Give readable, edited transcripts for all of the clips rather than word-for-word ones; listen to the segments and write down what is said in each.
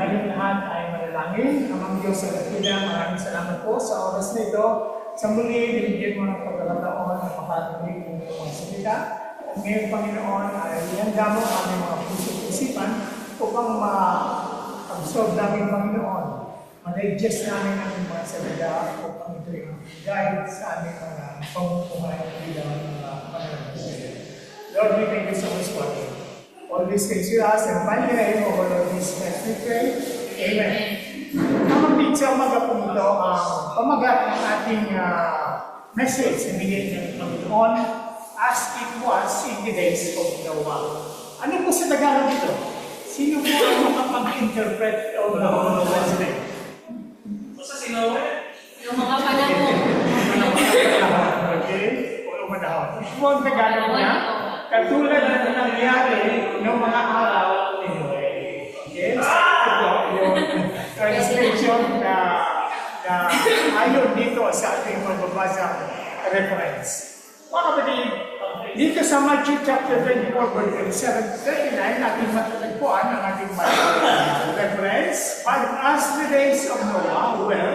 tayong lahat ay manalangin. Amang Diyos sa Latila, maraming salamat po sa oras na ito. Sa muli, binigyan mo ng pagkakataon ng makatuloy ng mga salita. At ngayon, Panginoon, ay ihanda mo ang aming mga puso at isipan upang ma-absorb namin, Panginoon. Ma-digest namin ang mga salita upang ito yung guide sa aming mga pamumuhay bilang mga Panginoon. Lord, we thank you so much for it. All these things we ask and find the name of our Lord Jesus Christ, we pray. Amen. Ang sa umaga po ito, pamagat ng ating message na bigay ng Panginoon as it was in the days of Noah. Ano po sa Tagalog ito? Sino po ang makapag-interpret of the Noah's name? Basta si Noah? Yung mga panahon. Okay? O manahon. Ito po ang Tagalog niya. Katulad na nangyari ng mga araw ni Noe. Okay? Ito yung translation na ayon dito sa ating magbabasang reference. Mga kapatid, dito sa Matthew chapter 24, verse 37-39, ating matatagpuan ang ating reference. But as the days of Noah were,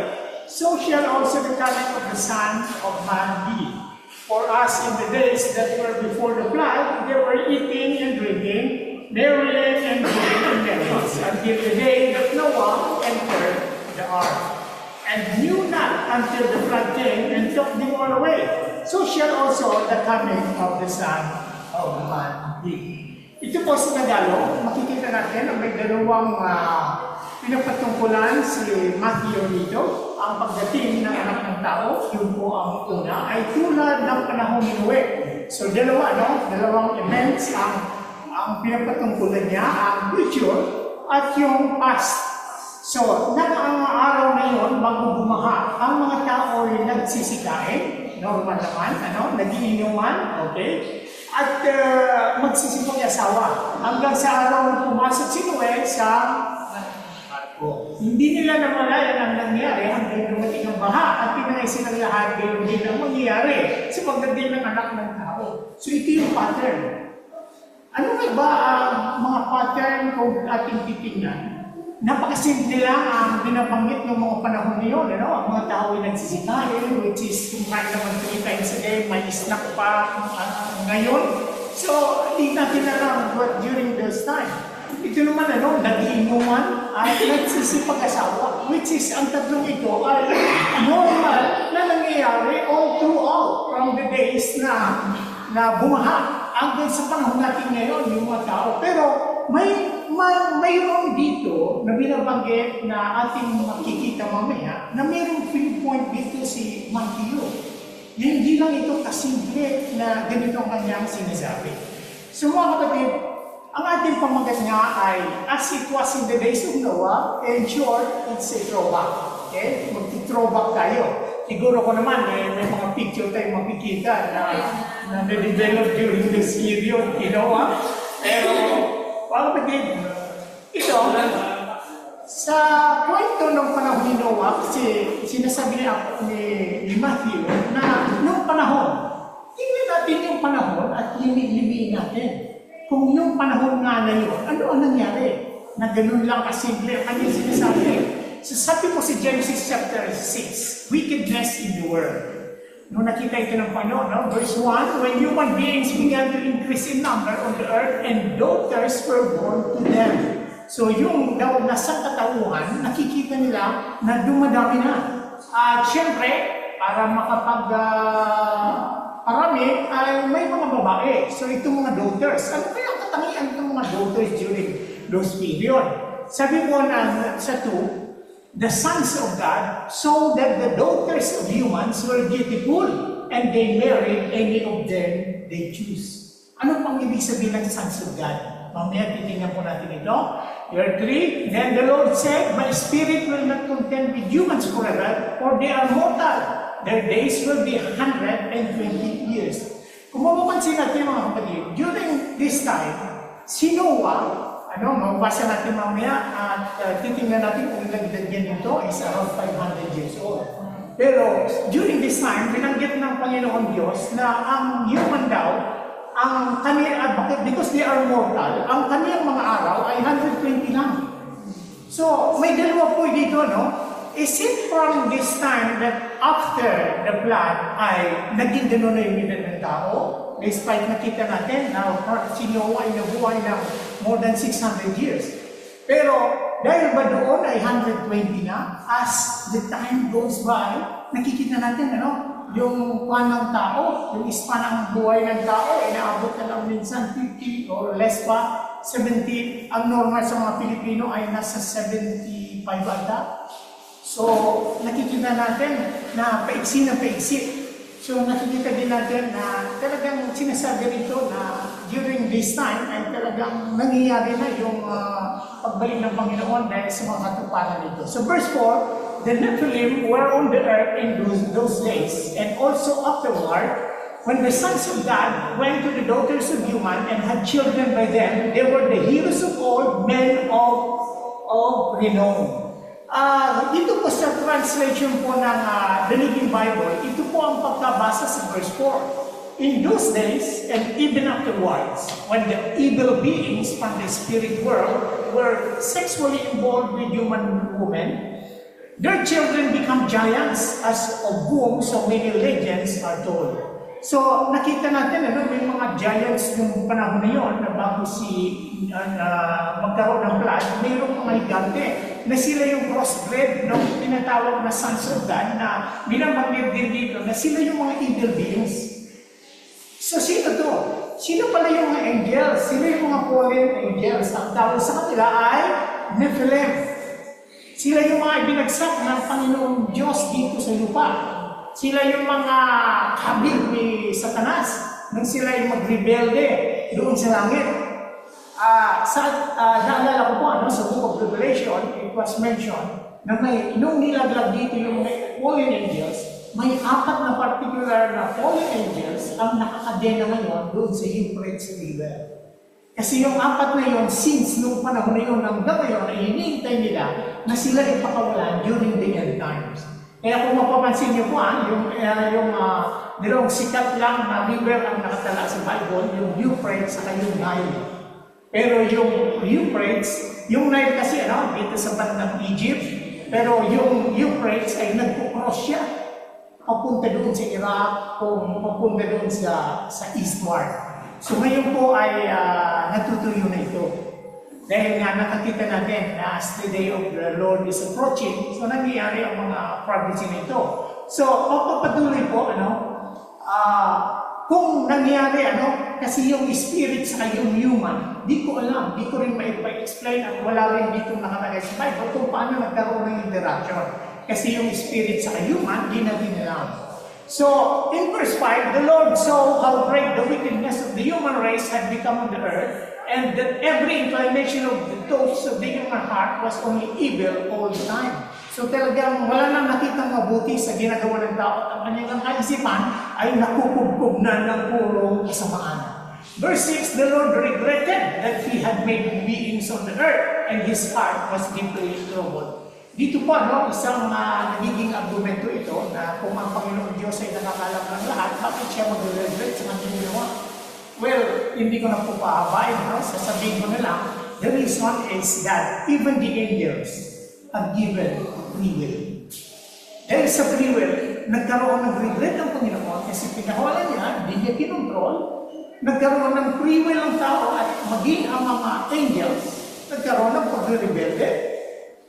so shall also the coming of the Son of Man be. For us in the days that were before the flood, they were eating and drinking, marrying and giving in marriage, until the day that Noah entered the ark, and knew not until the flood came and took them all away. So shall also the coming of the Son of Man be. Ito po sa Tagalog, makikita natin na may dalawang pinapatungkulan si Matthew dito. Ang pagdating ng anak ng tao, yun po ang una, ay tulad ng panahon ni Noe. So dalawang events ang pinapatungkulan niya, ang future at yung past. So, ang araw na yun, bago bumaha, ang mga tao ay nagsisikain, normal naman, nagiinuman, okay? At magsisipong asawa. Hanggang sa araw na pumasok si Noe sa hindi nila namalayan ang nangyari hanggang dumating ang baha at pinaisin ng lahat gayon din ang mangyayari sa pagdating ng anak ng tao. So ito yung pattern. Ano nga ba ang mga pattern kung ating titingnan? Napakasimple lang ang binabanggit ng mga panahon niyon. Ang mga tao ay nagsisikain, which is kung kahit naman 3 times a day, may snack pa ngayon. So hindi natin alam what during those time. Ito naman nag-iinuman at nagsisipag-asawa, which is ang tatlong ito ay normal na nangyayari all throughout from the days na bumaha hanggang sa panahon natin ngayon, yung mga tao. Pero mayroon dito na binabanggit na ating makikita mamaya na mayroong pinpoint dito si Matthew. Hindi lang ito kasimple na ganito ang kanyang sinasabi. So mga kapatid, ang ating pamagat nga ay as it was in the days of Noah, in short, it's a throwback. Okay? Magti-throwback tayo. Siguro ko naman, may mga picture tayo makikita na na-develop during this period, Pero, kapatid, ito, sa kwento ng panahon ni Noah, kasi sinasabi ni Matthew na noong panahon, tingnan natin yung panahon at limin natin. Kung yung panahon nga na yun, ano ang nangyari? Na ganun lang kasimple ang kanyang sinasabi. So sabi po si Genesis chapter 6, wickedness in the world. Nung nakita ito ng Panginoon, verse 1, when human beings began to increase in number on the earth and daughters were born to them. So yung daw nasa katauhan, nakikita nila na dumadami na. At syempre, para parami ay may mga babae. So itong mga daughters, ano kaya ang katangian itong mga daughters during those period? Sabi po na sa 2, the sons of God saw that the daughters of humans were beautiful and they married any of them they choose. Ano pang ibig sabihin ng sons of God? Mamaya titingnan po natin ito. Year 3, then the Lord said, my spirit will not contend with humans forever, for they are mortal. Their days will be 120 years. Kung mapapansin natin mga kapatid, during this time, si Noah, mabasa natin mamaya at titingnan natin kung ilang edad niya nito is around 500 years old. Pero during this time, binanggit ng Panginoon Diyos na ang human daw, because they are mortal, ang kaniyang mga araw ay 120 lang. So So, may dalawa po dito, no? Is it from this time that after the flood ay naging gano'n na yung edad ng tao? Despite nakita natin na si Noah ay nabuhay ng more than 600 years. Pero dahil ba doon ay 120 na, as the time goes by, nakikita natin, ano? Yung kwan ng tao, yung span ng buhay ng tao, inaabot na lang minsan 50 or less pa, 70. Ang normal sa mga Pilipino ay nasa 75 ata. So, nakikita natin na paiksi na paiksi. So, nakikita din natin na talagang sinasabi rito na during this time ay talagang nangyayari na yung pagbalik ng Panginoon dahil sa mga katuparan nito. So, verse 4, the Nephilim were on the earth in those days, and also afterward, when the sons of God went to the daughters of human and had children by them, they were the heroes of old, men of renown. Dito po sa translation po ng The Living Bible, ito po ang pagkabasa sa verse 4. In those days, and even afterwards, when the evil beings from the spirit world were sexually involved with human women, their children become giants, as of whom so many legends are told. So, nakita natin, may mga giants yung panahon na yun, na bago magkaroon ng flood, mayroong mga higante na sila yung crossbred ng tinatawag na sons of God, na binabanggit din dito na sila yung mga evil beings. So, sino to? Sino pala yung mga angels? Sino yung mga fallen angels? Ang tawag sa kanila ay Nephilim. Sila yung mga ibinagsak ng Panginoong Diyos dito sa lupa. Sila yung mga kabig ni Satanas nang sila yung magrebelde doon sa langit. Naalala ko po, sa Book of Revelation, it was mentioned na nung nilaglag dito yung fallen angels, may 4 na particular na fallen angels ang nakakadena ngayon doon sa Euphrates River. Kasi yung 4 na yun, since nung panahon na yun, hanggang ngayon, ay hinihintay nila na sila ipakawalan during the end times. Kaya kung mapapansin niyo po, dalawang sikat lang na river ang nakatala sa Bible, yung Euphrates at yung Nile. Pero yung Euphrates, yung Nile kasi dito sa bandang Egypt, pero yung Euphrates ay nagpo-cross siya. Papunta doon sa Iraq, kung papunta doon sa eastward. So ngayon po ay natutuyo na ito. Dahil nga nakakita natin na as the day of the Lord is approaching, so nangyayari ang mga prophecy nito. So, papatuloy po, kung nangyayari, kasi yung spirit sa yung human, di ko alam, di ko rin maipa-explain at wala rin dito nakalagay sa Bible kung paano nagkaroon ng interaction. Kasi yung spirit sa human, di natin alam. So, in verse 5, the Lord saw how great the wickedness of the human race had become on the earth, and that every inclination of the thoughts of the human heart was only evil all the time. So talagang wala nang nakitang mabuti sa ginagawa ng tao at ang kanyang kaisipan ay nakukubkob na ng puro kasamaan. Verse 6, the Lord regretted that He had made beings on the earth, and His heart was deeply troubled. Dito po, isang nagiging argumento ito na kung ang Panginoon Diyos ay nakakalam ng lahat, bakit siya mag-regret sa kanyang ginawa? Well, hindi ko na po pahabain, sasabihin ko na lang, the reason is that even the angels are given free will. Dahil sa free will, nagkaroon ng regret ng Panginoon kasi pinahawalan niya, hindi niya kinontrol, nagkaroon ng free will ng tao at maging ang mga angels, nagkaroon ng pag-rebelde.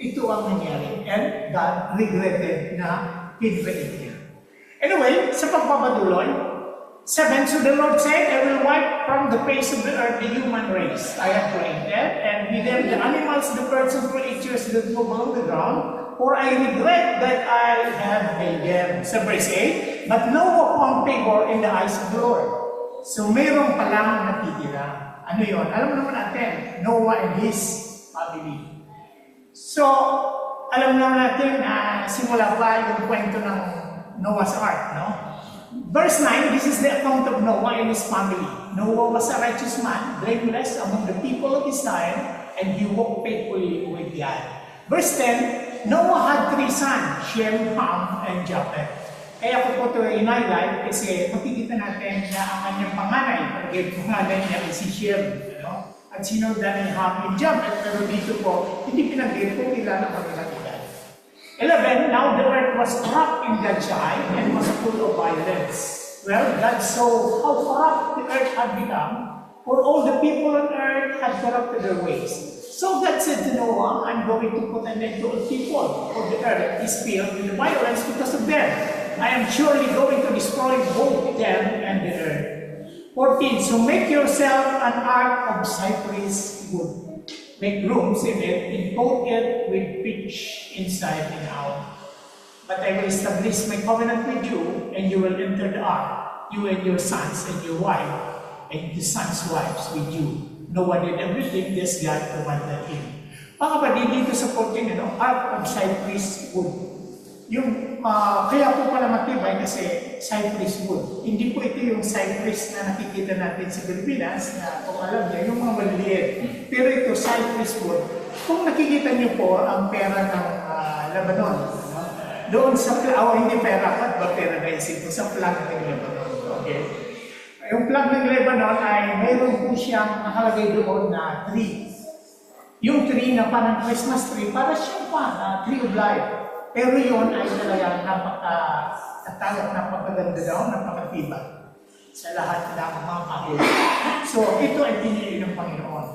Ito ang nangyari, and God regretted na pinreit niya. Anyway, sa pagpapatuloy, 7, so the Lord said, I will wipe from the face of the earth the human race I have created, and with them the animals, the birds, and creatures that move along the ground, for I regret that I have made them. Sa verse 8, but Noah found favor in the eyes of the Lord. So mayroong palang natitira. Ano yun? Alam naman natin, Noah and his family. So, alam naman natin na simula pa yung kwento ng Noah's Ark, Verse 9, this is the account of Noah and his family. Noah was a righteous man, blameless among the people of his time, and he walked faithfully with God. Verse 10, Noah had 3 sons, Shem, Ham, and Japheth. Kaya ko po ito in-highlight kasi makikita natin na ang kanyang panganay niya ay si Shem. at sinundan ni Ham and Japheth, pero dito po, hindi pinanggit kung ilan ang kanilang edad. 11, now the earth was corrupt in God's eye and was full of violence. Well, God saw how corrupt the earth had become, for all the people on earth had corrupted their ways. So God said to Noah, I'm going to put an end to all people, for the earth is filled with violence because of them. I am surely going to destroy both them and the earth. 14, so make yourself an ark of cypress wood. Make rooms in it, and coat it with pitch inside and out. But I will establish my covenant with you, and you will enter the ark, you and your sons and your wife, and the sons' wives with you. Noah did everything this God commanded him. Mga kapatid, dito sa 14, ark of cypress wood. Yung, kaya po pala matibay kasi cypress wood. Hindi po ito yung cypress na nakikita natin sa Pilipinas, na kung alam niyo, yung mga maliliit. Pero ito, cypress wood. Kung nakikita niyo po ang pera ng Lebanon, doon sa, hindi pera, ba pera guys, ito sa flag ng Lebanon. Okay? Yung flag ng Lebanon ay mayroon po siyang nakalagay doon na tree. Yung tree na parang Christmas tree, para siyang tree of life. Pero yun ay talagang napaka-tatayat, napakaganda daw, napakatibay sa lahat ng mga kahit. So, ito ay pinili ng Panginoon.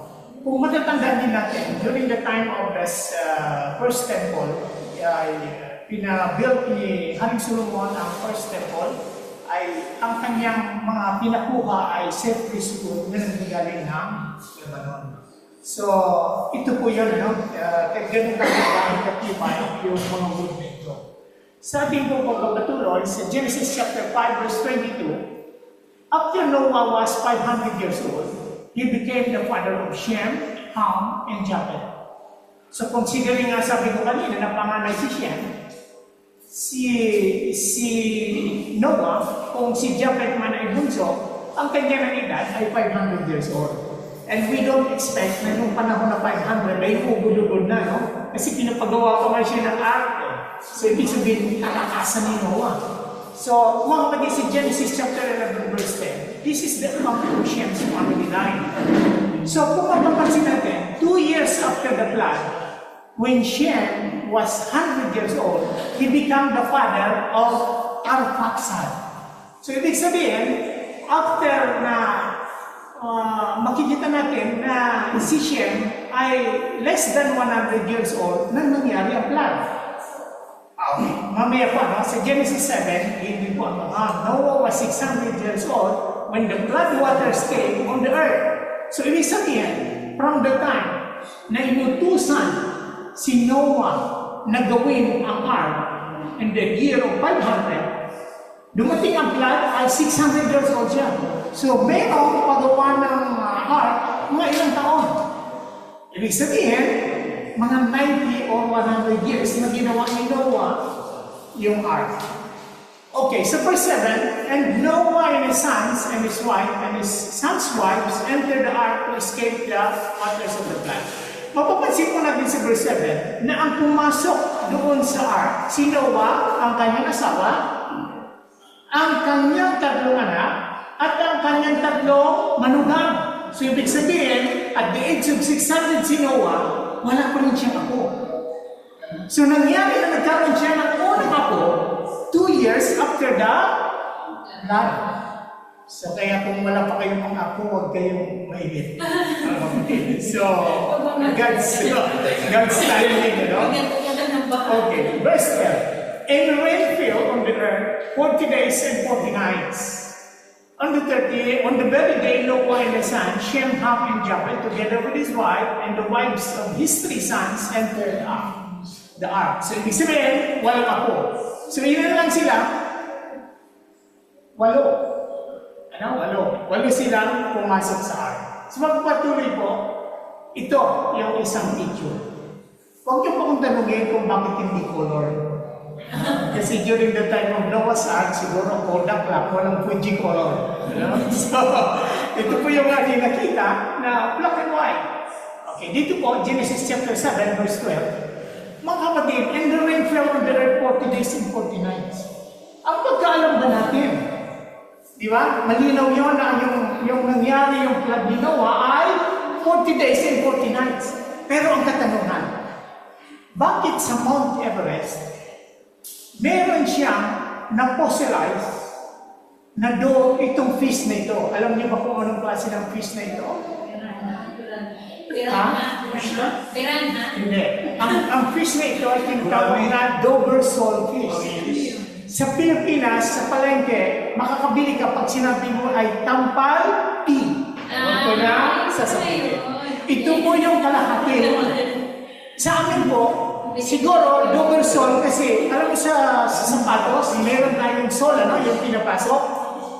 Kung matatandaan din natin, during the time of this first temple, ay pinabuild ni Haring Solomon ang first temple, ay ang kanyang mga pinakuha ay cypress wood na nanggagaling ng Lebanon. So, ito po yun, kaya ganun kagagaling katibay yung mga wood nito. Sa ating po pagpapatuloy, sa Genesis chapter 5 verse 22, after Noah was 500 years old, he became the father of Shem, Ham, and Japheth. So, considering nga sabi ko kanina na panganay si Shem, si Noah, kung si Japheth man ay bunso, ang kanya ng edad ay 500 years old. And we don't expect na nung panahon na 500 ay hugulugod na, no? Kasi pinapagawa pa nga siya ng ark. So, ibig sabihin, kalakasan ni Noah. So, mga kapatid, si Genesis chapter 11 verse 10, this is the account of Shem's family line. So, kung mapapansin natin, 2 years after the flood, when Shem was 100 years old, he became the father of Arphaxad. So, ibig sabihin, after na makikita natin na si Shem ay less than 100 years old nang nangyari ang flood. Okay, mamaya pa, no? Sa Genesis 7, hindi po ang Noah was 600 years old when the flood waters came on the earth. So, ibig sabihin, from the time na inutusan si Noah na gawin ang ark in the year of 500, dumating ang flood ay 600 years old siya. So, mayroong pagawa ng ark mga ilang taon. Ibig sabihin, mga 90 or 100 years na ginawa ni Noah yung ark. Okay, so verse 7, and Noah and his sons and his wife and his sons' wives entered the ark to escape the waters of the flood. Mapapansin po natin sa verse 7 na ang pumasok doon sa ark, si Noah, ang kanyang asawa, ang kanyang tatlong anak, at ang kanyang tatlong manugang. So, ibig sabihin, at the age of 600 si Noah, wala pa rin siyang apo. So, nangyari na nagkaroon siya ng unang apo 2 years after the flood. So, kaya kung wala pa kayong mga apo, huwag kayong maibit. So, God's timing, you know? Okay, verse 12. And rain fell on the earth 40 days and 40 nights. On the very day, Noah and his son, Shem, Ham, and Japheth, together with his wife and the wives of his 3 sons, entered the ark. So, ibig sabihin, walang apo. So, ilan lang sila? 8. Walo silang pumasok sa ark. So, magpatuloy po, ito yung isang picture. Huwag niyo po kong tanungin kung bakit hindi color. Kasi during the time of Noah's Ark, siguro Kodak lang, walang Fuji color. So, ito po yung ating nakita na black and white. Okay, dito po, Genesis chapter 7, verse 12. Mga kapatid, and the rain fell on the earth 40 days and 40 nights. Ang pagkaalam ba natin? Di ba? Malinaw yun na yung nangyari yung flood ni Noah ay 40 days and 40 nights. Pero ang katanungan, bakit sa Mount Everest, meron siyang na-fossilize na doon itong fish na ito? Alam niyo ba kung anong klase ng fish na ito? Piranha. Hindi. Ang fish na ito ay tinatawag na Dobersol fish. Sa Pilipinas, sa palengke, makakabili ka pag sinabi mo ay tampal tea. Ito na sasabihin. Ito po yung kalahati. Sa amin po, siguro Dobersol kasi alam mo sa sapatos, meron tayong sol, ano, yung pinapasok.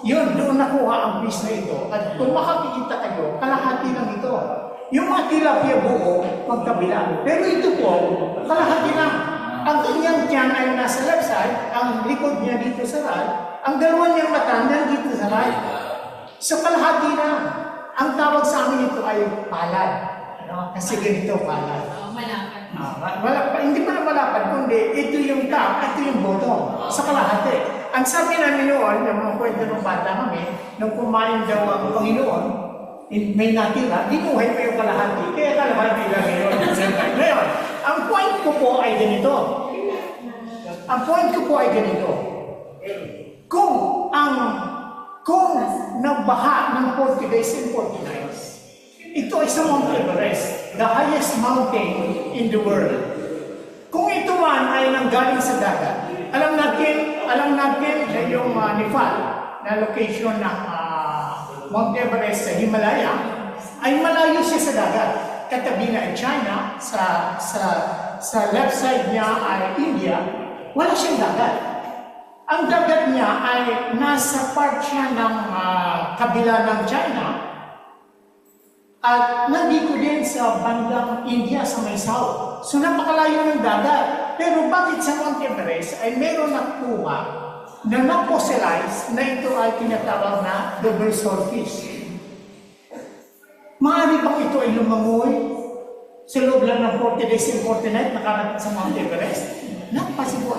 Yun, doon nakuha ang fish na ito. At kung makakikita kayo, kalahati lang ito. Yung mga tilapia buo, magkabila. Pero ito po, kalahati lang. Ang kanyang tiyan ay nasa left side, ang likod niya dito sa right, ang dalawa niyang mata nandito sa right. So kalahati na. Ang tawag sa amin ito ay palad. Ano? Kasi ganito palad. Malapad. Hindi pa na malapad, kundi ito yung top, ito yung bottom. Sa kalahati. Ang sabi namin noon, yung mga kwento ng bata kami, nung kumain daw ang Panginoon, may natira, dinuhay mo yung kalahati. Kaya kalahati lang yun. Ngayon, ang point ko po ay ganito. Ang point ko po ay ganito. Kung nagbaha ng 40 days and 40 nights, ito ay sa Mount Everest, the highest mountain in the world. Kung ito man ay nanggaling sa dagat, alam natin na yung Nepal, na location ng Mount Everest sa Himalaya, ay malayo siya sa dagat. Katabi na ay China, sa left side niya ay India, wala siyang dagat. Ang dagat niya ay nasa part siya ng kabila ng China at nandito din sa bandang India sa may south. So napakalayo ng dagat. Pero bakit sa Mount Everest ay meron nakuha na na-fossilize na ito ay tinatawag na Dobersol fish? Maaari bang ito ay lumangoy sa loob lang ng 40 days and 40 nights nakarating sa Mount Everest? Not possible.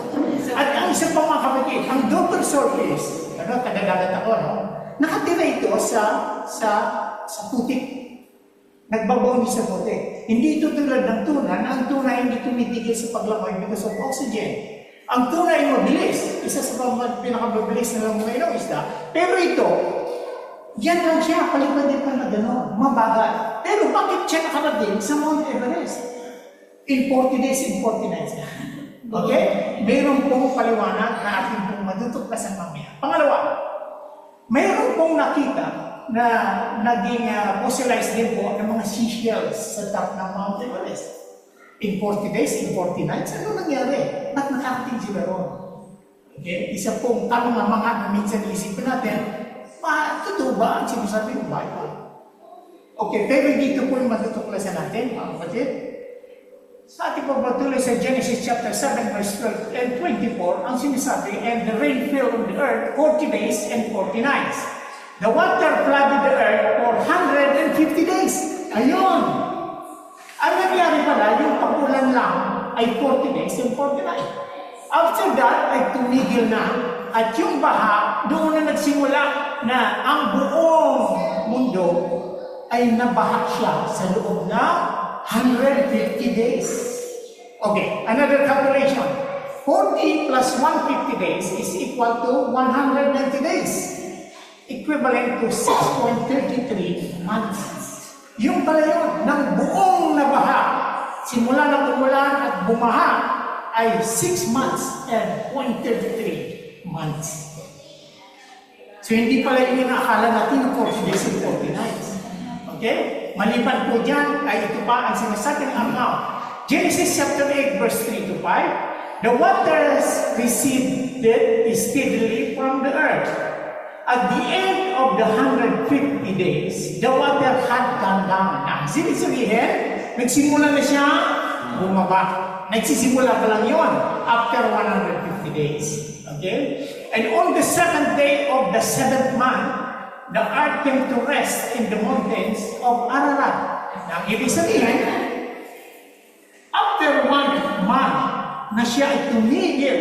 At ang isa pa mga kapatid, ang Dobersol fish, kadadagat ako, no? Nakatira ito sa putik. Nagbabaw niya sa putik. Hindi ito tulad ng tuna, na ang tuna hindi tumitigil sa paglangoy because of oxygen. Ang tuna ay mabilis. Isa sa pinakamabilis na langoy ng isda. Pero ito, yan lang siya, palipad-ipad na gano'n, mabagal. Pero bakit siya nakarating sa Mount Everest? In 40 days and 40 nights. Okay? Meron pong paliwanag na ating pong matutuklasan mamaya. Pangalawa, meron pong nakita na naging fossilized din po ng mga seashells sa top ng Mount Everest. In 40 days, in 40 nights, ano nangyari? Ba't nakarating sila ron? Okay? Isa pong tanong na mga na minsan isipin natin, totoo ba ang sinasabi ng Bible? Okay, pero dito po yung matutuklasan natin, mga kapatid. Sa ating pagpatuloy sa Genesis chapter 7, verse 12 and 24, ang sinasabi, and the rain fell on the earth 40 days and 40 nights. The water flooded the earth for 150 days. Ayun! Ang nangyari pala, yung pag-ulan lang ay 40 days and 40 nights. After that, ay tumigil na. At yung baha, doon na nagsimula na ang buong mundo ay nabaha siya sa loob na 150 days. Okay, another calculation. 40 plus 150 days is equal to 190 days. Equivalent to 6.33 months. Yung pala yun, ng buong nabaha, simula ng umulan at bumaha, ay 6 months and 0.33 months. So hindi pala yun yung akala natin ng 40 days and 40 nights. Okay? Maliban po dyan, ay ito pa ang sinasabi ng amount. Genesis chapter 8 verse 3 to 5, the waters receded steadily from the earth. At the end of the 150 days, the water had gone down. Sabihin, nagsimula na siya bumaba. Nagsisimula pa lang yun after 150 days. Okay? And on the 7th day of the 7th month, the earth came to rest in the mountains of Ararat. Ang ibig sabihin, after 1 month na siya ay tumigil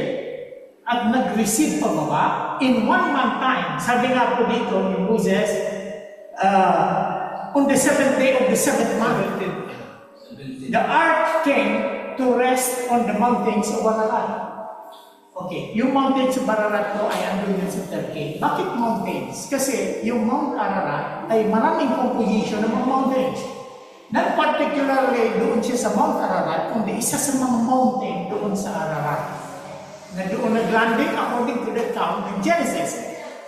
at nag-receive pababa, in 1 month time, sabi nga po dito ni Moses, on the seventh day of the seventh month. The ark came to rest on the mountains of Ararat. Okay, yung mountains of Ararat po ay andun yun sa Turkey. Bakit mountains? Kasi yung Mount Ararat ay maraming composition ng mga mountains. Not particularly doon siya sa Mount Ararat, kundi isa sa mga mountain doon sa Ararat. Na doon nag-landing according to the account in Genesis.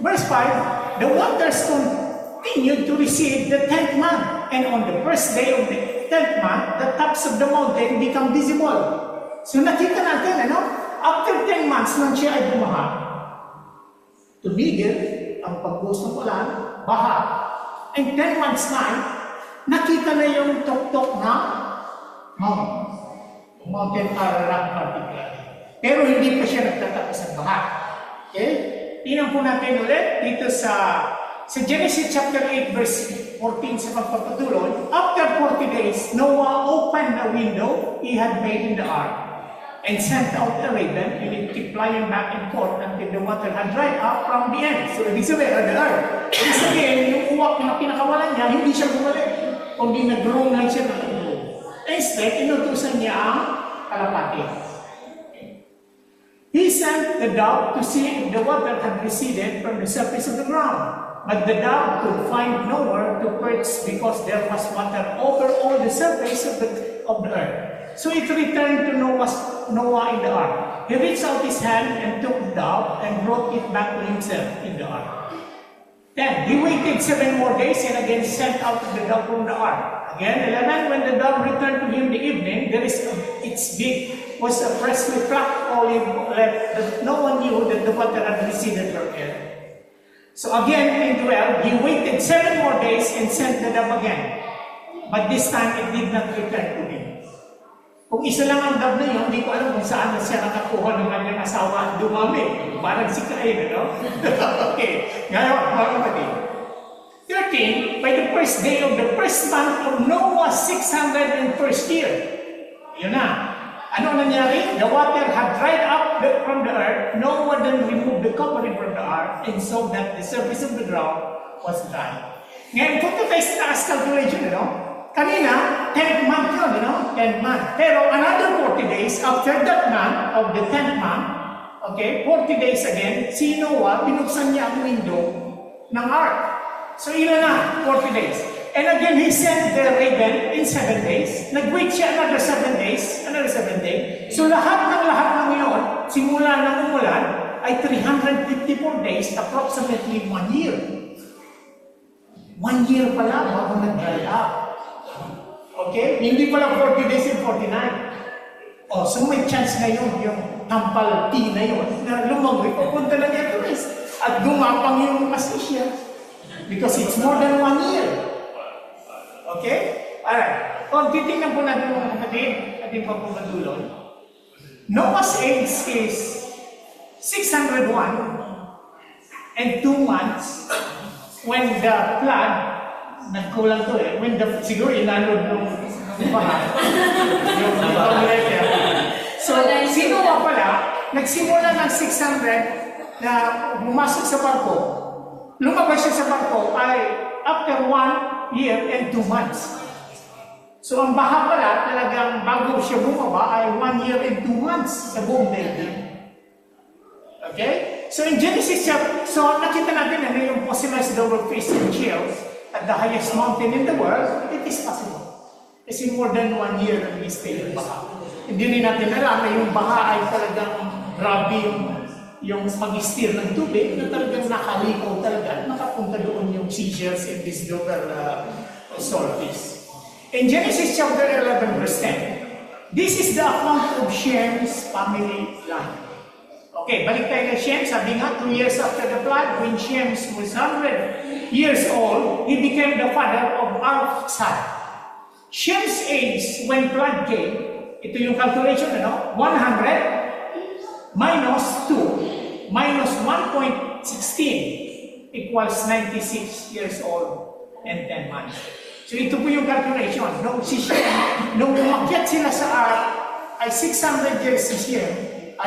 Verse 5, the waters continued to recede the 10th month, and on the first day of the 10th month, the tops of the mountain become visible. So nakita natin, after 10 months nang siya ay bumaha, tumigil ang pagbuhos ng ulan, baha, and 10 months time, nakita na yung tuktok na Mountain Ararat particularly. Pero hindi pa siya nagtatapos ng baha. Okay? Tingnan po natin ulit dito sa Genesis chapter 8 verse 14 sa pagpapatuloy. After 40 days, Noah opened a window he had made in the ark and sent out a raven, and it kept flying back and forth until the water had dried up from the end. So, ibig sabihin, the earth. Ibig sabihin, yung uwak na pinakawalan niya, hindi siya bumalik. Kundi nag-grow lang siya ng ulo. Instead, inutusan niya ang kalapati. He sent the dove to see if the water had receded from the surface of the ground. But the dove could find nowhere to perch because there was water over all the surface of the earth. So it returned to Noah in the ark. He reached out his hand and took the dove and brought it back to himself in the ark. Then he waited 7 more days and again sent out the dove from the ark. Again, 11, when the dove returned to him in the evening, its beak was a freshly plucked olive left that no one knew that the water had receded from it. So again, in 12, he waited 7 more days and sent the dove again. But this time, it did not return to him. Kung isa lang ang dove na yun, hindi ko alam kung saan na siya nakakuha ng kanyang asawa at dumami. Parang si Cain, Okay. Ngayon, mga kapatid. 13, by the first day of the first month of Noah's 601st year. Yun na. Ano nangyari? The water had dried up from the earth. Noah then removed the covering from the ark and saw that the surface of the ground was dry. Ngayon, punta tayo sa taas calculation, Kanina, 10th month yun, 10th month. Pero another 40 days after that month of the 10th month, okay, 40 days again, si Noah, pinuksan niya ang window ng ark. So, ilan na? 40 days. And again, he sent the raven in 7 days. Nag-wait siya another 7 days, another 7 days. So, lahat ng yun, simula ng umulan, ay 354 days, approximately 1 year. 1 year pala bago nag-dry up. Okay? Hindi pala 40 days and 49. So may chance na yun, yung tampal T na yun, na lumagoy, pupunta lang yan at gumapang yung pasisya. Because it's more than 1 year. Okay? Alright. Kung titingnan po natin mga kapatid, ating pagpapatuloy. Noah's age is 601 and 2 months when the flood, nagkulang to when siguro inanod nung baha. So, si Noah pala, nagsimula ng 600 na bumasok sa barko. Lumabas siya sa barko ay after 1 year and 2 months. So, ang baha pala, talagang bago siya bumaba ay 1 year and 2 months sa buong daigdig. Okay? So, in Genesis chapter, so nakita natin na yung fossilized double-faced shells at the highest mountain in the world, it is possible. Kasi more than 1 year na nag-stay yung baha. Hindi rin natin alam na yung baha ay talagang grabe yung mag-steer ng tubig na talagang nakalikaw talaga, nakapunta doon yung seashells in this double saltfish. In Genesis chapter 11 verse 10, this is the account of Shem's family line. Okay, balik tayo kay Shem. Sabi nga, 2 years after the flood, when Shem was 100 years old, he became the father of Arphaxad. Shem's age when flood came, ito yung calculation, 100 minus 2 minus 1.16 equals 96 years old and 10 months. So ito po yung calculation. Nung umakyat sila sa ark, ay 600 years si Shem,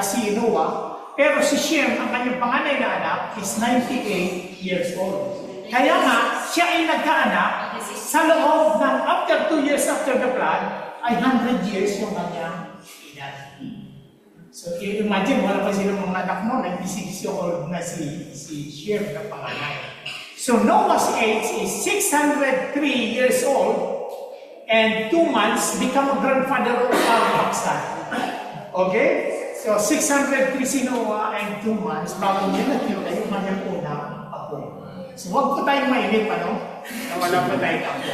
si Noah. Pero si Shem, ang kanyang panganay na anak, is 98 years old. Kaya nga, siya ay nagkaanak sa loob ng after 2 years after the flood, ay 100 years yung kanyang edad. So, imagine, wala pa silang mga anak mo, 96 years old na si Shem na panganay. So, Noah's age is 603 years old and 2 months become a grandfather of Arphaxad. Okay? So, 603 si Noah and 2 months bago niya nakita yung kanyang unang apo. So, huwag po tayong mainip, ano? Na wala pa tayong apo.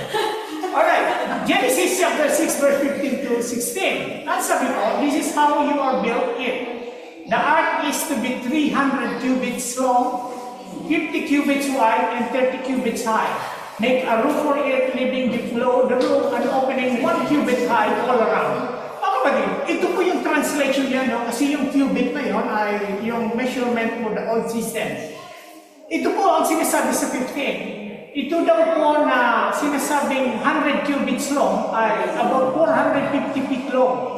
Alright, Genesis chapter 6 verse 15 to 16. At sabi ko, this is how you are built in. The ark is to be 300 cubits long, 50 cubits wide, and 30 cubits high. Make a roof for it, leaving below the roof and opening 1 cubit high all around. Ito po yung translation niya, no? Kasi yung cubit na yun ay yung measurement for the old system. Ito po ang sinasabi sa 15. Ito daw po na sinasabing 100 cubits long ay about 450 feet long,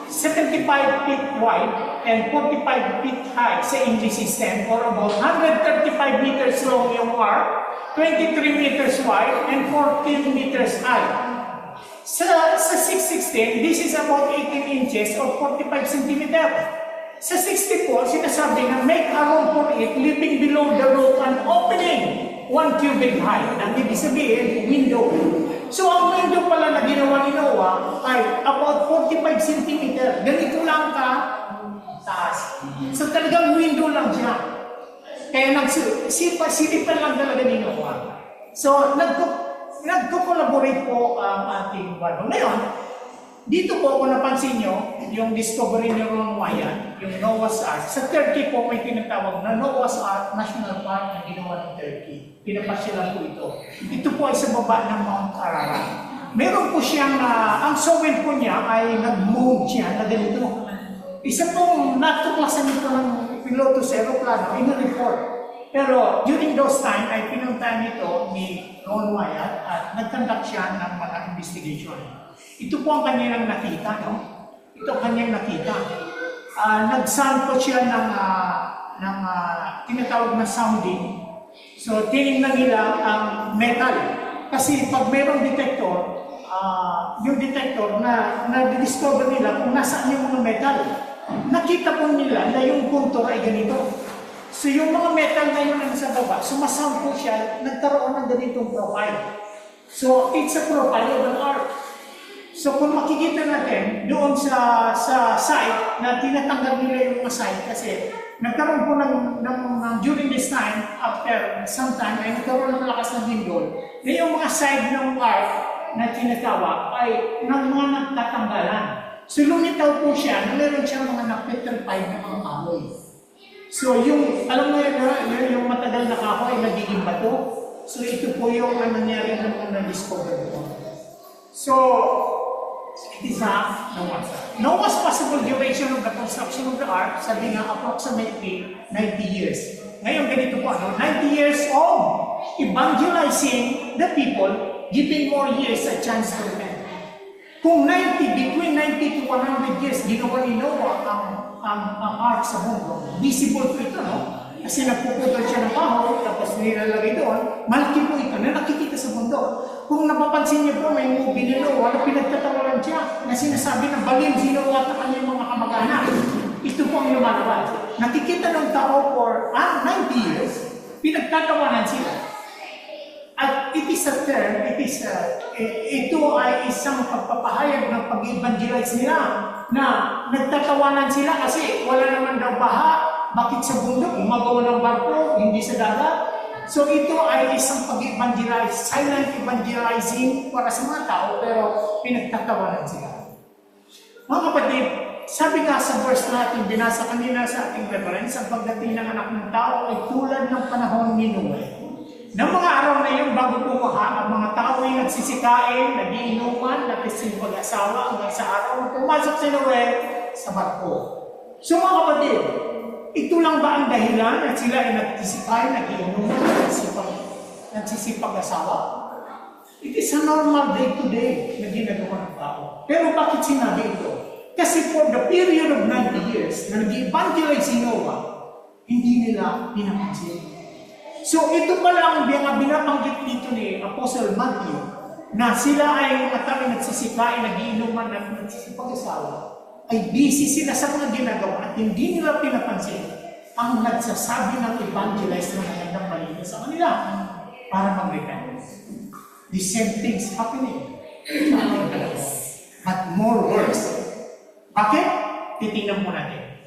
75 feet wide, and 45 feet high sa English system, or about 135 meters long yung ark, 23 meters wide, and 14 meters high. Sa 616, this is about 18 inches or 45 centimeters. Sa 64, sinasabi na make a room for it, leaving below the roof and opening 1 cubit high. Ang ibig sabihin, window. So, ang window pala na ginawa ni Noah ay about 45 centimeters. Ganito lang ka taas. So, talagang window lang siya. Kaya nagsilipan lang talaga ni Noah. So, nagko-collaborate po ang ating baro. Ngayon, dito po kung napansin nyo, yung discovery ni Ron Wyatt, yung Noah's Ark, sa Turkey po may tinatawag na Noah's Ark National Park na ginawa ng Turkey. Pinapasyalan po ito. Ito po ay sa baba ng Mount Ararat. Meron po siyang, ang soil po niya ay nag-mold siya na ganito. Isa pong natuklasan nito ng piloto sa aeroplano, in-report. Pero during those time ay pinuntahan nito ni Ron Wyatt at nag-conduct siya ng mga investigation. Ito po ang kanyang nakita, no? Ito ang kanyang nakita. Nag-sample siya ng tinatawag na sounding. So, tinignan nila ang metal. Kasi pag mayroong detector, yung detector na discover nila kung nasaan yung mga metal. Nakita po nila na yung contour ay ganito. So, yung mga metal na yun na nasa baba, sumasound po siya, nagkaroon ng ganitong profile. So, it's a profile of an ark. So, kung makikita natin doon sa site na tinatanggal nila yung mga site kasi nagkaroon po during this time, after some time, ay nagkaroon ng malakas ng lindol na yung mga side ng ark na tinatawag ay ng mga nagtatanggalan. So, lumitaw po siya na meron siyang mga na-petrified na mga kahoy. So, alam mo yung matagal na kahoy ay nagiging bato. So, ito po yung nangyari nung na-discover ko. So, it is Noah's possible duration of the construction of the ark, sabi nga approximately 90 years. Ngayon, ganito po, 90 years of evangelizing the people, giving more years a chance to repent. Kung between 90 to 100 years, ginawa ni Noah ang ark sa mundo, visible po ito, no? Kasi nagpuputol siya ng kahoy, tapos nilalagay doon, malaki po ito na nakikita sa mundo. Kung napapansin niyo po, may movie ni Noah na pinagtatawanan siya, na sinasabi ng balim, sinuwat na kanyang mga kamag-anak. Ito po ang lumalabas. Nakikita ng tao for 90 years, pinagtatawanan sila. At it is a term, ito ay isang pagpapahayag ng pag-evangelize nila na nagtatawanan sila kasi wala naman daw baha, bakit sa bundok, gumagawa ng barko, hindi sa dagat. So ito ay isang pag-evangelize, silent evangelizing para sa mga tao, pero pinagtatawanan sila. Mga kapatid, sabi nga sa verse natin, binasa kanina sa ating reference, ang pagdating ng anak ng tao ay tulad ng panahon ni Noe. Ng mga araw na yun, bago pumuha, ang mga tao ay nagsisikain, nagiinuman, natising pag-asawa hanggang sa araw na pumasok si Noe sa barko. So mga kapatid, ito lang ba ang dahilan na sila ay nagsisikay, nagiinuman, nagsisipag-asawa? It is a normal day-to-day na ginagawa ng tao. Pero bakit sinabi ito? Kasi for the period of 90 years na nag-evangelize si Noah, hindi nila pinapansin. So ito pala ang binabanggit dito ni Apostle Matthew na sila ay matami nagsisikain, nagiinuman, nagsisipag-asawa, ay busy sila sa mga ginagawa at hindi nila pinapansin ang nagsasabi ng evangelize ng magandang balita sa kanila para mag-repent. The same things happening. But more worse. Bakit? Titingnan po natin.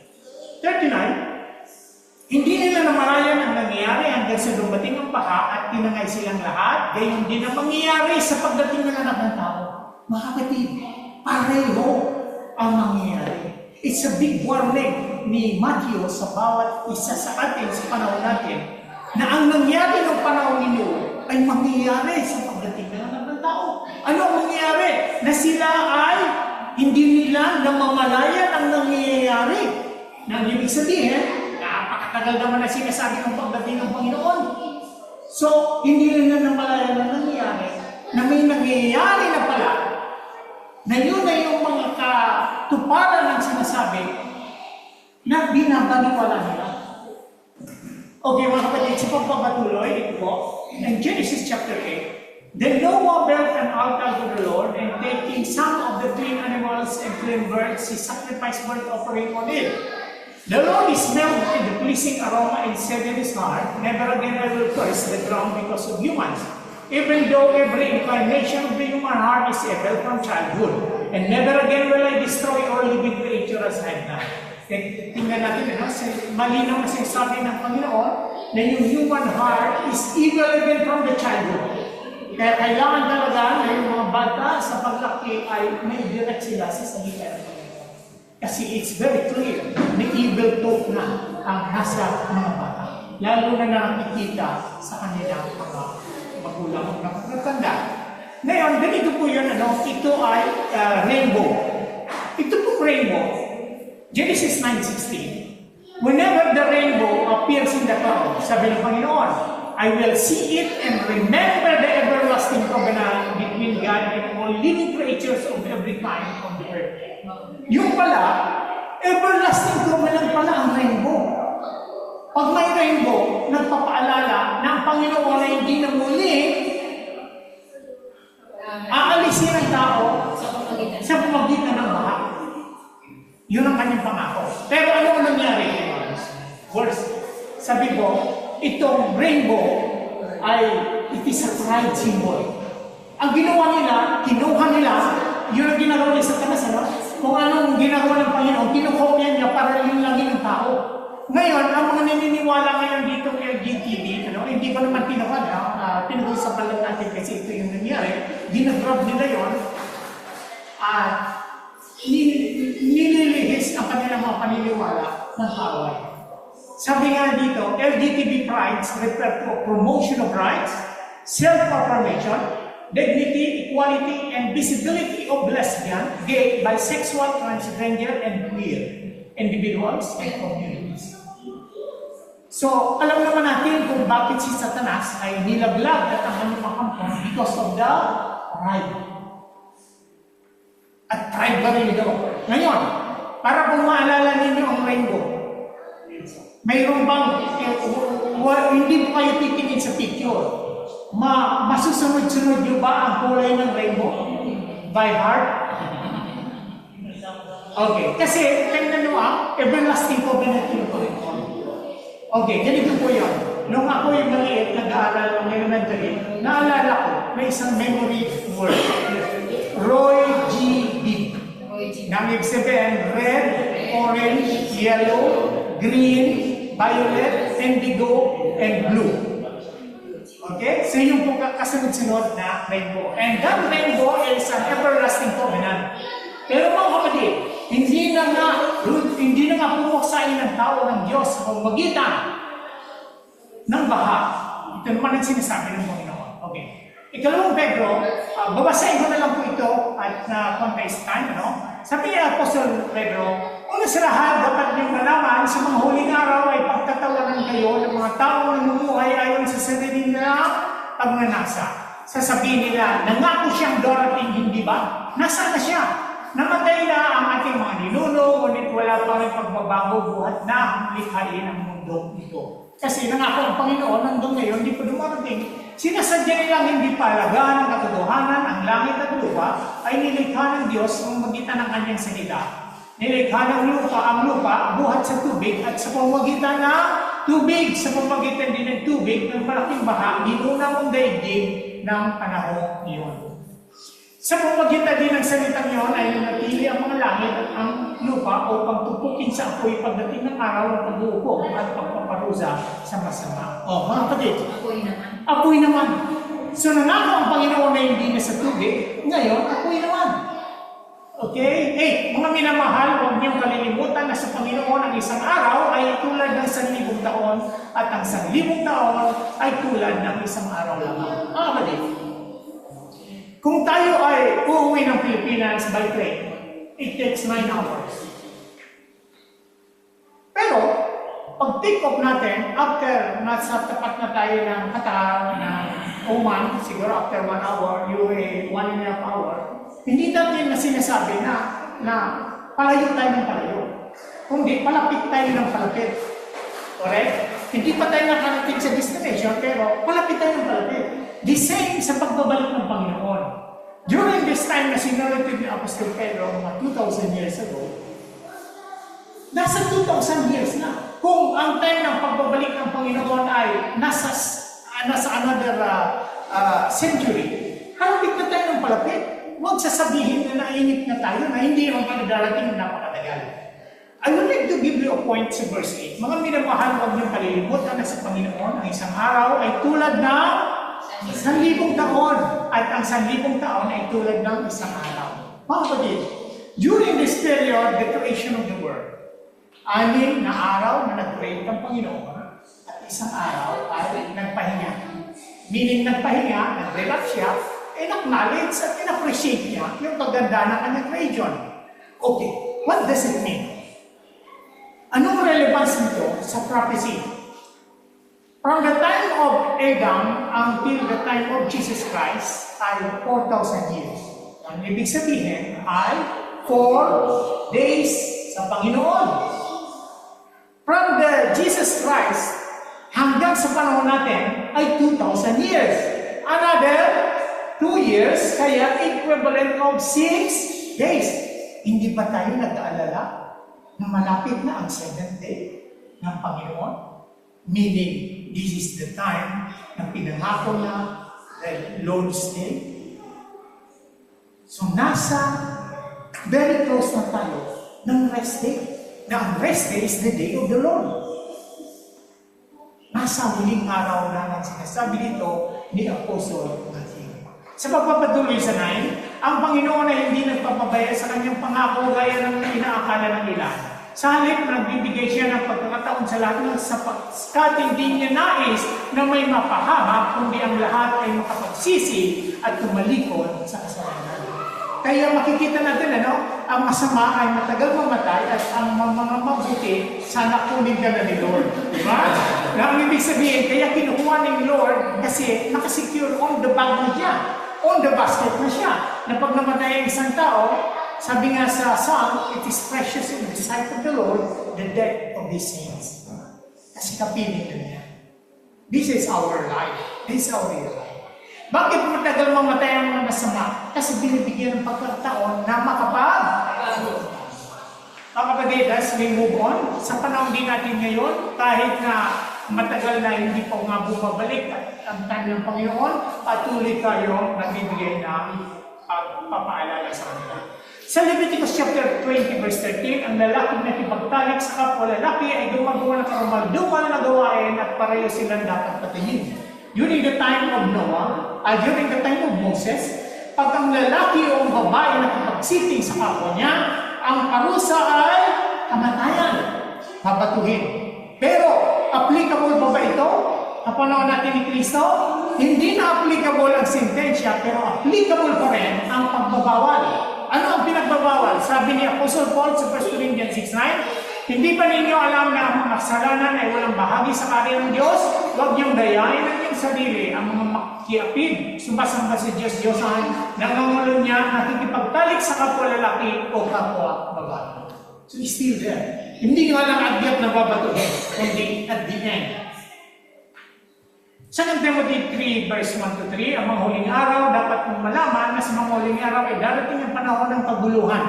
39, hindi nila namalayan ang nangyayari hanggang sa dumating ang baha at tinangay silang lahat, gayon din ang mangyayari sa pagdating ng anak ng tao. Mga kapatid, pareho ang mangyayari. It's a big warning ni Matthew sa bawat isa sa atin sa panahon natin na ang nangyari ng panahon ninyo ay mangyayari sa pagdating ng anak ng tao. Ano ang mangyayari? Na sila ay hindi nila namamalayan ang nangyayari. Nang ibig sabihin, napakatagal naman na sinasabi ng pagdating ng Panginoon. So, hindi nila namalayan ang nangyayari na may nangyayari na pala na yun na yung mga katuparan ng sinasabi na binabaliwala nila. Okay, mga kapatid, sa pagpapatuloy, ito po, in Genesis chapter 8, then Noah built an altar to the Lord, and taking some of the clean animals and clean birds, he sacrificed burnt offering on it. The Lord smelled the pleasing aroma and said in his heart, never again I will curse the ground because of humans. Even though every inclination of the human heart is evil from childhood, and never again will I destroy all living creature as I have done. Tingnan natin, malinaw na sinasabi ng Panginoon na yung human heart is evil even from the childhood. Kaya kailangan talaga na yung mga bata sa paglaki ay may direct sila sa salita ng Panginoon. Kasi it's very clear na evil talk na ang nasa mga bata. Lalo na nakikita sa kanilang mga magulang o nakakatanda. Ngayon, ganito po yun, ito ay rainbow. Ito po rainbow, Genesis 9:16. Whenever the rainbow appears in the cloud, sabi ng Panginoon, I will see it and remember the everlasting covenant between God and all living creatures of every kind on the earth. Yung pala, everlasting covenant pala ang rainbow. Pag may rainbow, nagpapaalala na ang Panginoon ay hindi na muli aalisin ang tao sa pamagitan ng baha. Yun ang kanyang pangako. Pero ano ang nangyari? Worse, sabi ko, itong rainbow ay it is a pride symbol. Ang ginawa nila, kinuha nila, yun ang ginagawa ni Satanas, ano? Kung anong ginagawa ng Panginoon, kinukopya niya para linlangin ng tao. Ngayon, ang mga naniniwala ngayon dito kay GTV, hindi ko naman tinawag, pinag-usapan lang natin kasi ito yung nangyari, ginagrab nila yun, at nililihis ang kanilang mga paniniwala ng kaaway. Sabi nga dito, LGTB prides refer to promotion of rights, self-affirmation, dignity, equality, and visibility of lesbian, gay, bisexual, transgender, and queer individuals and communities. So, alam naman natin kung bakit si Satanas ay nilaglag at ang kanyang kampon because of the pride. At pride ba rin ito? Ngayon, para kung maalala ninyo ang rainbow, mayroon bang, hindi po kayo titingin sa picture, masusunod-sunod nyo ba ang kulay ng rainbow? By heart? Okay, kasi tingnan nyo everlasting covenant yun po. Okay, ganito po yun. Nung ako yung maliit, nag-aaral ng elementary, naalala ko, may isang memory word. Roy G. Bibb. Nang ibig sabihin, red, orange, yellow, green, violet, indigo, and blue. Okay? So yung po kasunod-sunod na rainbow. And that rainbow is an everlasting covenant. Pero mga kapatid, hindi na nga pumuksain ng tao ng Diyos sa pamamagitan ng baha. Ito naman ang sinasabi ng Panginoon. Okay. Ikalawang Pedro, babasahin ko na lang po ito at context time, Sabi ni Apostol Pedro, una sa lahat, dapat niyong nalaman sa mga huling araw ay pagtatawanan kayo ng mga taong namumuhay ayon sa sarili nila pagnanasa. Sasabihin nila, nangako siyang darating, hindi ba? Nasaan na siya? Namatay na ang ating mga ninuno, ngunit wala pa rin pagbabago buhat na likhain ang mundo ito. Kasi nangako ang Panginoon hanggang ngayon, hindi pa dumarating. Sinasadya nilang hindi paalagaan ng katotohanan, ang langit at lupa ay nilikha ng Diyos sa pamamagitan ng kanyang salita. Nilikha ng lupa, ang lupa, buhat sa tubig at sa pamamagitan ng tubig, sa pamamagitan din ng tubig, ng malaking baha, ginuna mong daigdig ng panahon iyon. Sa pamamagitan din ng salitang iyon ay nanatili ang mga langit at ang lupa upang tupukin sa apoy pagdating ng araw ng pag-uupo at pagpaparusa sa masama. O, mga kapatid, Apoy naman. apoy naman. So nangako ang Panginoon na hindi na sa tubig, ngayon apoy naman. Okay? Mga minamahal, huwag niyong kalilimutan na sa Panginoon ang isang araw ay tulad ng 1,000 taon at ang 1,000 taon ay tulad ng isang araw lamang. Mga kapatid, kung tayo ay uuwi ng Pilipinas by train, it takes 9 hours. Pero, pag take off natin, after nasa tapat na tayo ng Qatar, ng Oman, siguro after 1 hour, UAE, 1.5 hour, hindi natin na sinasabi na palayo tayo ng palayo. Kundi palapit tayo ng palapit. Correct? Hindi pa tayo nakarating sa destination, pero palapit tayo ng palapit. The same sa pagbabalik ng Panginoon. During this time na sinarated ni Apostol Pedro mga 2,000 years ago, nasa 2,000 years na. Kung ang time ng pagbabalik ng Panginoon ay nasa another century, halapit na tayo ng palapit. Huwag sasabihin na nainip na tayo na hindi naman tayo darating na napakatagal. I would like to give you a point sa verse 8. Mga minamahal, huwag niyong kalilimutan na sa Panginoon ang isang araw ay tulad ng 1,000 taon at ang 1,000 taon ay tulad ng isang araw. Mga kapatid, during this period, the creation of the world, 6 na araw na nag-create ang Panginoon at isang araw ay nagpahinga. Meaning nagpahinga, nag-relax siya, in-acknowledge at in-appreciate niya yung pagganda ng kanyang creation. Okay, what does it mean? Anong relevance nito sa prophecy? From the time of Adam until the time of Jesus Christ ay 4,000 years. Ang ibig sabihin ay 4 days sa Panginoon. From the Jesus Christ hanggang sa panahon natin ay 2,000 years. Another 2 years, kaya equivalent of 6 days. Hindi ba tayo nag-aalala na malapit na ang 7th day ng Panginoon? Meaning, this is the time na pinangako na the Lord's Day. So, nasa very close na tayo ng rest day. Na ang rest day is the day of the Lord. Nasa huling araw na ang sinasabi dito ni Apostle Matthew. Sa pagpapatuloy sa 9, ang Panginoon ay hindi nagpapabaya sa kanyang pangako gaya ng inaakala ng ilan. Sa halip, nagbibigay siya ng pagkakataon sa lahat ng sapagkat hindi niya nais na may mapahama, kundi ang lahat ay makapagsisi at tumalikod sa kasalanan. Kaya makikita natin, ang masama ay matagal mamatay at ang mga mabuti, sana kunin ka na ni Lord. Diba? Na ang ibig sabihin, kaya kinukuha ni Lord kasi nakasecure on the bag na siya, on the basket na siya. Na pag namatay ang isang tao, sabi nga sa Psalm, it is precious in the sight of the Lord, the death of his saints. Kasi kapiling na niya. This is our life. This is our real life. Bakit matagal mamatay ang mga masama? Kasi binibigyan ng pagkataon na makapag-bago. Mga kapatid, as we move on, sa panahon din natin ngayon, kahit na matagal na hindi pa nga bumabalik ang time ng Panginoon, patuloy tayo nagbibigay ng pagpapaalala sa kanila. Sa Leviticus chapter 20 verse 13, ang lalaking nakipagtalik sa kapwa lalaki ay gumagawa ng karumal-dumal na gawain at pareho silang dapat patingin. During the time of Noah, during the time of Moses, pag ang lalaki o ang babae nakipagsiting sa kapwa niya, ang parusa ay kamatayan, babatuhin. Pero, applicable ba ito? Kapanahon natin ni Kristo? Hindi na applicable ang sentensya, pero applicable pa rin ang pagbabawal. Ano ang pinagbabawal? Sabi ni Apostle Paul sa 1 Corinthians 6:9, hindi pa ninyo alam na ang mga kasalanan ay walang bahagi sa karya ng Diyos? Huwag niyong dayain ang iyong sarili, ang mga makiapid, sumasamba sa Diyos-Diyosan, nangangulo niya, nakikipagtalik sa kapwa lalaki o kapwa babae. So, it's still there. Hindi nga lang agyat na babatuhin, kundi at the end. 2 Timothy 3 verse 1 to 3, ang mga huling araw, dapat mong malaman na sa mga huling araw ay darating ang panahon ng paguluhan.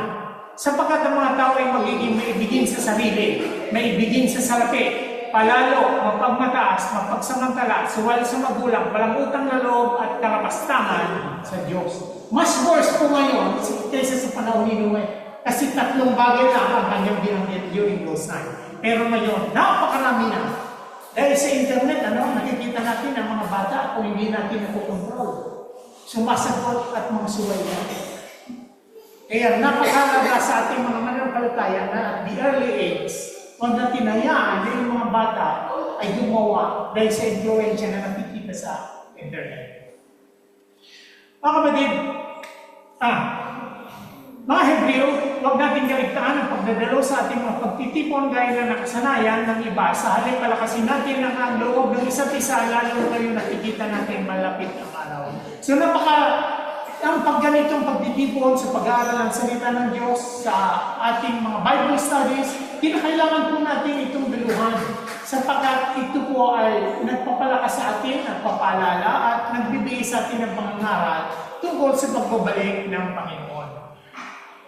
Sapagkat ang mga tao ay magiging maibigin sa sarili, maibigin sa salapi, palalo, mapagmataas, mapagsamantala, suwal sa magulang, walang utang na loob at karapastangan sa Diyos. Mas worse po ngayon kaysa sa panahon ni Noe. Kasi 3 bagay lang ang kanyang binanggit during those times. Pero ngayon, napakarami na. Dahil sa internet, nakikita natin ang mga bata kung hindi natin nakukontrol. Sumasagot at mga suway natin. Kaya napakalaga sa ating mga mananampalataya na at the early age, kung natinayaan na yung mga bata ay gumawa dahil sa influensya na nakikita sa internet. Mga kapatid, mga Hebreo, huwag natin kaligtaan ang pagdadalo sa ating mga pagtitipon gaya na nakasanayan ng iba. Sa halip palakasin natin ang loob ng isa't isa, lalo ngayon nakikita natin malapit ang araw. So ang pagganitong pagtitipon sa pag-aaral ng salita ng Diyos sa ating mga Bible studies, kinakailangan po natin itong biluhan sapagkat ito po ay nagpapalakas sa atin, nagpapaalala at nagbibigay sa atin ng pangangaral tungkol sa pagbabalik ng Panginoon.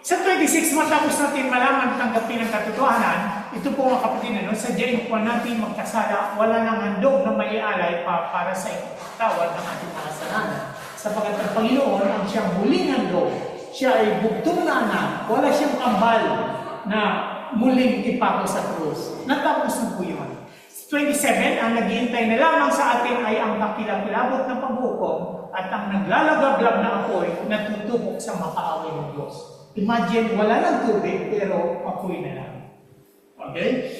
Sa 26, matapos natin malaman at tanggapin ang katotohanan, ito po mga kapatid, sadyain po natin magkasala, wala nang handog na maialay para sa ipagtawad ng ating mga kasalanan. Sapagkat ang Panginoon ang siyang huling handog, siya ay bugtong na anak, wala siyang kambal na muling ipako sa krus. Natapos na po yun. 27, ang naghihintay na lamang sa atin ay ang kakilakilabot ng paghukom at ang naglalagablab na apoy na tutubok sa makaaway ng Diyos. Imagine, wala ng tubig, pero apoy na lang. Okay?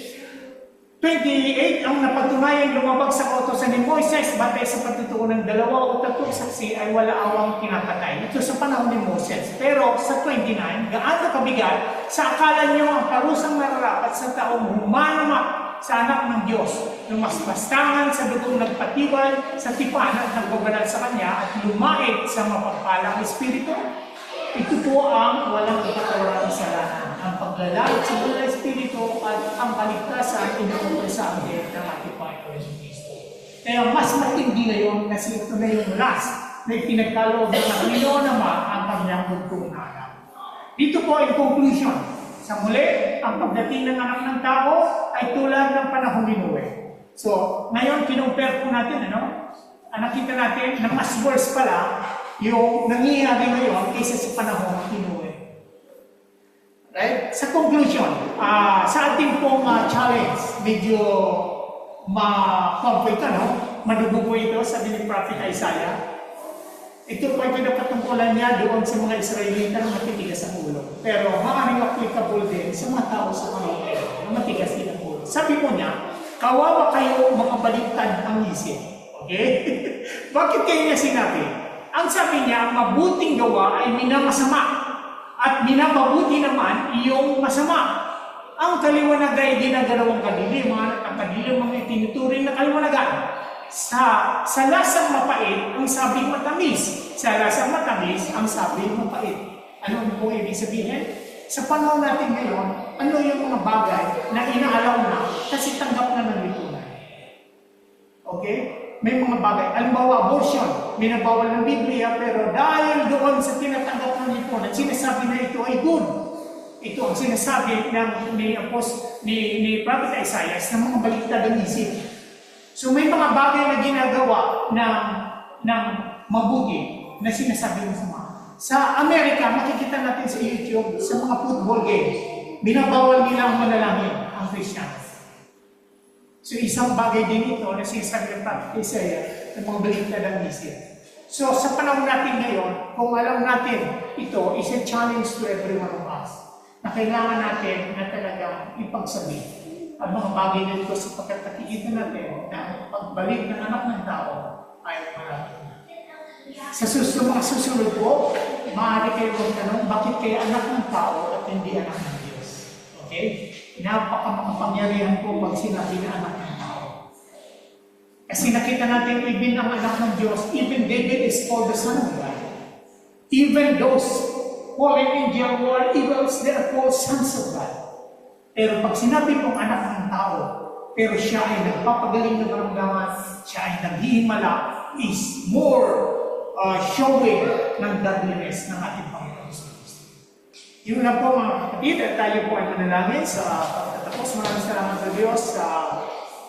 28, ang napatunayan lumabag sa kautosan ni Moises batay sa pagtutuon ng 2 o 3 saksi ay wala awang kinapatay. Ito sa panahon ni Moses. Pero sa 29, gaano kabigat sa akala niyo ang parusang nararapat sa taong humanama sa anak ng Diyos, lumaspastangan sa dugong nagpatibay sa tipan at nagbabanal sa Kanya at lumait sa mapagpalang Espiritu? Ito po ang walang kapatawaran ng kasalanan, ang paglalait sa buong Espiritu at ang kaligtasan inuulit sa atin ng ating Panginoon Kristo. Kaya mas matindi ngayon kasi ito na yung last na ipinagkaloob ng Panginoon Ama ang kanyang bugtong na anak. Dito po ang conclusion. Sa muli, ang pagdating ng anak ng tao ay tulad ng panahon ni Noe. So, ngayon kinumpare po natin, nakita natin na mas worse pala yung nangyayari ngayon kaysa sa panahon ni Noe. Right? Sa conclusion, sa ating pong challenge, medyo ma-comfort madugo ito, sabi ni Prophet Isaiah. Ito po ay pinapatungkulan niya doon sa mga Israelita na matitigas ang ulo. Pero maaaring applicable din sa mga tao sa panahon na matigas din ang ulo. Sabi po niya, kawawa kayo mga baliktad ang isip. Okay? Bakit kayo niya sinabi? Ang sabi niya, ang mabuting gawa ay minamasama at minababuti naman iyong masama. Ang kaliwanag ay ginagawang kadilim, ang kadilim mga itinuturing na kaliwanagan. Sa lasang mapait, ang sabing matamis. Sa lasang matamis, ang sabing mapait. Ano po ibig sabihin? Sa panahon natin ngayon, ano yung mga bagay na inaalaw na kasi tanggap na ng lipunan? Okay? May mga bagay. Halimbawa, abortion. Minabawal ng Biblia, pero dahil doon sa tinatanggap ng lipunan, sinasabi na ito ay good. Ito ang sinasabi ni Prophet Isaiah ng mga baliktad ng isip. So may mga bagay na ginagawa ng mabuti na sinasabi ng sama. Sa Amerika, makikita natin sa YouTube, sa mga football games, binabawal nila ang manalangin, ang Christians. So isang bagay din ito na sinasabi ng Prophet Isaiah ng mga baliktad ng isip. So sa panahon natin ngayon, kung alam natin ito, is a challenge to every one of us na kailangan natin na talagang ipagsabi ang mga bagay na ito sapagkat nakikita natin na ang pagbalik ng anak ng tao ay malapit na. Sa mga susunod po, maaari kayo magtanong, bakit kaya anak ng tao at hindi anak ng Diyos? Okay? Napaka-makapangyarihan po pag sinabi na anak ng tao. Kasi nakita natin, even ang anak ng Diyos, even David is called the son of God. Even those fallen angels who are evils, they are called sons of God. Pero pag sinabi pong anak ng tao, pero siya ay nagpapagaling ng karamdaman, siya ay naghihimala, is more showing ng godliness ng ating Panginoon sa Kristo. Yun lang po mga kapatid, at tayo po ay manalangin sa pagtatapos. Maraming salamat sa Diyos sa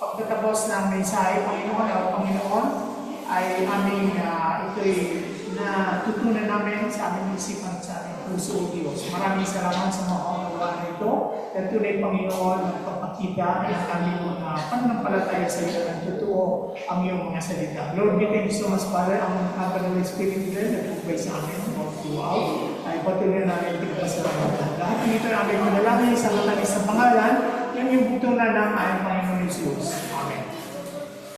pagtatapos ng mensahe, Panginoon, o Panginoon, ay aming ito'y natutunan namin sa aming isipan at sa aming puso, O Diyos. Maraming salamat sa mga kaunawaan nito, at tunay, Panginoon, nagpapakita ng aming mga pananampalataya sa iyo ng totoo ang iyong mga salita. Lord, we thank you so much, Father, ang Banal Spirit din na tupay sa amin all throughout. Ay patuloy namin ipagpasalamat. Lahat ng ito namin manalangin sa matamis na pangalan, yan yung buto na ng aming Panginoon Jesus.